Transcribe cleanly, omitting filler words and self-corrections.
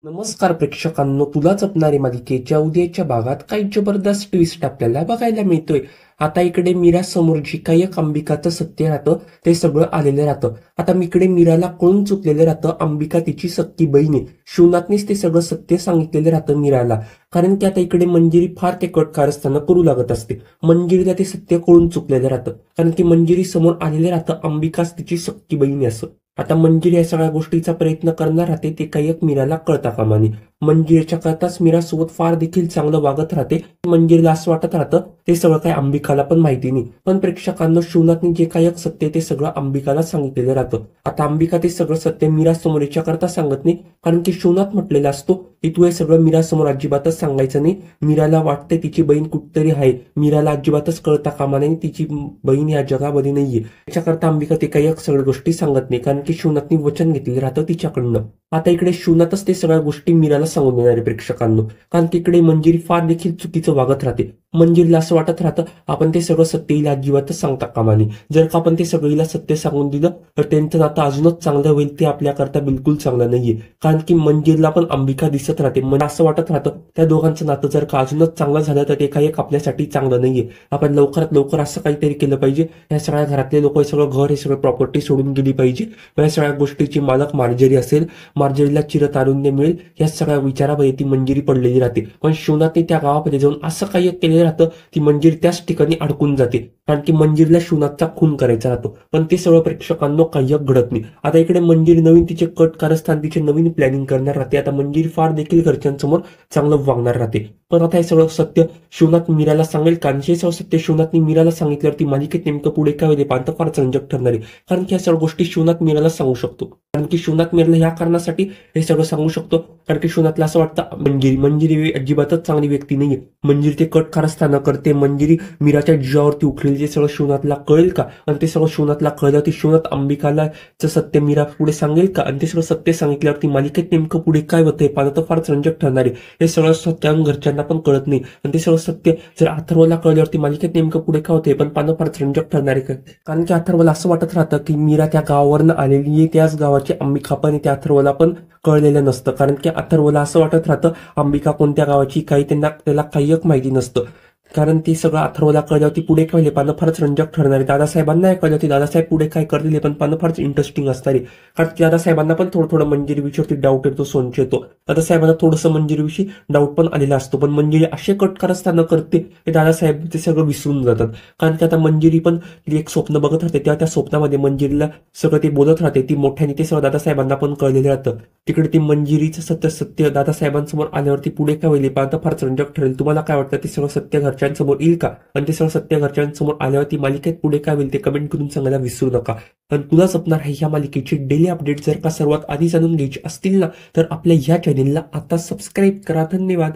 नमस्कार प्रेक्षकांनो, तुला जपणारी मालिकेच्या उद्याच्या भागात काही जबरदस्त ट्विस्ट आपल्याला बघायला मिळतोय. आता इकडे मीरा समोर जी काही एक अंबिकाचं सत्य राहतं ते सगळं आलेलं राहतं. आता इकडे मीराला कळून चुकलेलं राहतं अंबिका तिची सख्खी बहीण आहे. शिवनाथनेच ते सगळं सत्य सांगितलेलं राहतं मीराला. कारण की आता इकडे मंजिरी फार ते कट कारस्थाना करू लागत असते. मंजिरीला ते सत्य कळून चुकलेलं राहतं, कारण की मंजिरी समोर आलेलं राहतं अंबिकाच तिची सख्खी बहीण आहे असं. आता मंजिरी या सगळ्या गोष्टीचा प्रयत्न करणार राहते, ते काही एक मीराला कळता कामा नये. मंजिरीच्या कळताच मीरा सोबत फार देखील चांगलं वागत राहते. मंजिरीला असं वाटत राहतं ते सगळं काही अंबिकाला पण माहिती नाही, पण प्रेक्षकांना शिवनाथने जे काही एक सत्य ते सगळं अंबिकाला सांगितलेलं राहतं. आता अंबिका ते सगळं सत्य मीरा समोर याच्या करता सांगत नाही, कारण की शिवनाथ म्हटलेला असतो की तू हे सगळं मीरा समोर अजिबातच सांगायचं नाही. मीराला वाटते तिची बहीण कुठतरी आहे, मीराला अजिबातच कळता कामा नाही तिची बहीण या जगामध्ये नाहीये. त्याच्याकरता अंबिका ते काही एक सगळ्या गोष्टी सांगत नाही, कारण की शिवनाथने वचन घेतलेलं राहतं तिच्याकडनं. आता इकडे शिवनाथच ते सगळ्या गोष्टी मीराला सांगून देणार आहे प्रेक्षकांनो, कारण की इकडे मंजिरी फार देखील चुकीचं वागत राहते. मंजिरीला असं वाटत राहतं आपण ते सगळं सत्य हिला अजिबातच सांगता कामा नये. जर का आपण ते सगळं हिला सत्य सांगून दिलं तर त्यांचं नातं अजूनच चांगलं होईल, ते आपल्याकरता बिलकुल चांगलं नाहीये. कारण की मंजिरीला पण अंबिका दिसत राहते. मला असं वाटत राहतं त्या दोघांचं नातं जर का अजूनच चांगलं झालं तर ते काही एक आपल्यासाठी चांगलं नाहीये. आपण लवकरात लवकर असं काहीतरी केलं पाहिजे. या सगळ्या घरातले लोक, हे सगळं घर, हे सगळं प्रॉपर्टी सोडून गेली पाहिजे. या सगळ्या गोष्टीची मालक मार्जरी असेल, मार्जरीला चिरतारुण्य मिळेल, या सगळ्या विचारामध्ये ती मंजिरी पडलेली राहते. पण शिवनाथने त्या गावामध्ये जाऊन असं काही केलेलं राहतं ती मंजिरी त्याच ठिकाणी अडकून जाते, कारण की मंजिरीला शिवनाथचा खून करायचा राहतो. पण ते सगळं प्रेक्षकांना काही घडत नाही. आता इकडे मंजिरी नवीन तिचे कट कारस्थान, तिचे नवीन प्लॅनिंग करणार राहते. आता मंजिरी फार देखील घरच्यांसमोर चांगलं वागणार राहते. पण आता हे सगळं सत्य शिवनाथ मीराला सांगेल का? हे सगळं सत्य शिवनाथने मीराला सांगितल्यावर ती मालिकेत नेमकं पुढे काय होते पाहता फार रंजक ठरणार आहे. कारण की या सगळ्या गोष्टी शिवनाथ मीराला सांगू शकतो. कारण की शिवनाथ मीराला ह्या कारणासाठी हे सगळं सांगू शकतो, कारण की शिवनाथला असं वाटतं मंजिरी अजिबातच चांगली व्यक्ती नाहीये. मंजिरी ते कट कारस्थाना करते, मंजिरी मीराच्या जीवावरती उठलेली, ते सगळं शिवनाथला कळेल का? आणि ते सगळं शिवनाथला कळलं की शिवनाथ अंबिकाला सत्य मीरा पुढे सांगेल का? आणि ते सगळं सत्य सांगितल्यावरती मालिकेत नेमकं पुढे काय होतंय पाहणं तर फारच रंजक ठरणार आहे. हे सगळं सत्य घरच्यांना पण कळत नाही, आणि ते सगळं सत्य जर अथर्वला कळल्यावरती मालिकेत नेमकं पुढे काय होते पण पाहणं फारच रंजक ठरणार आहे. कारण की अथर्वला असं वाटत राहतं की मीरा त्या गावावरनं आलेली आहे, त्याच गावाची अंबिका पण त्या अथर्वला पण कळलेलं नसतं. कारण की अथर्वला असं वाटत राहतं अंबिका कोणत्या गावाची काही त्याला काही एक माहिती नसतं. कारण ती सगळं अथर्वला कळल्यावरती पुढे काय होईल पाहणं फारच रंजक ठरणार आहे. दादासाहेबांना कळल्यावरती दादासाहेब पुढे काय करतील हे पण पाहणं फारच इंटरेस्टिंग असणार आहे. कारण दादासाहेबांना पण थोडं मंजिरीविषयी डाऊट येतो, संशय येतो. दादासाहेबांना थोडंसं मंजिरीविषयी डाऊट पण आलेला असतो, पण मंजिरी असे कटकार असताना करते की दादासाहेब ते सगळं विसरून जातात. कारण की आता मंजिरी पण एक स्वप्न बघत राहते, तेव्हा त्या स्वप्नामध्ये मंजिरीला सगळं ते बोलत राहते, ती मोठ्याने ते सगळं दादासाहेबांना पण कळलेलं राहतं. तिकडे ती मंजिरीचं सत्य दादासाहेबांसमोर आल्यावरती पुढे काय होईल पाहता फारच रंजक ठरेल. तुम्हाला काय वाटतं ते सगळं सत्य घरच्यांसमोर येईल का? आणि ते सगळं सत्य घरच्यांसमोर आल्यावरती मालिकेत पुढे काय होईल ते कमेंट करून सांगायला विसरू नका. आणि तुला जपणार आहे ह्या मालिकेची डेली अपडेट जर का सर्वात आधी जाणून घ्यायची असतील ना तर आपल्या ह्या चॅनेलला आता सबस्क्राईब करा. धन्यवाद.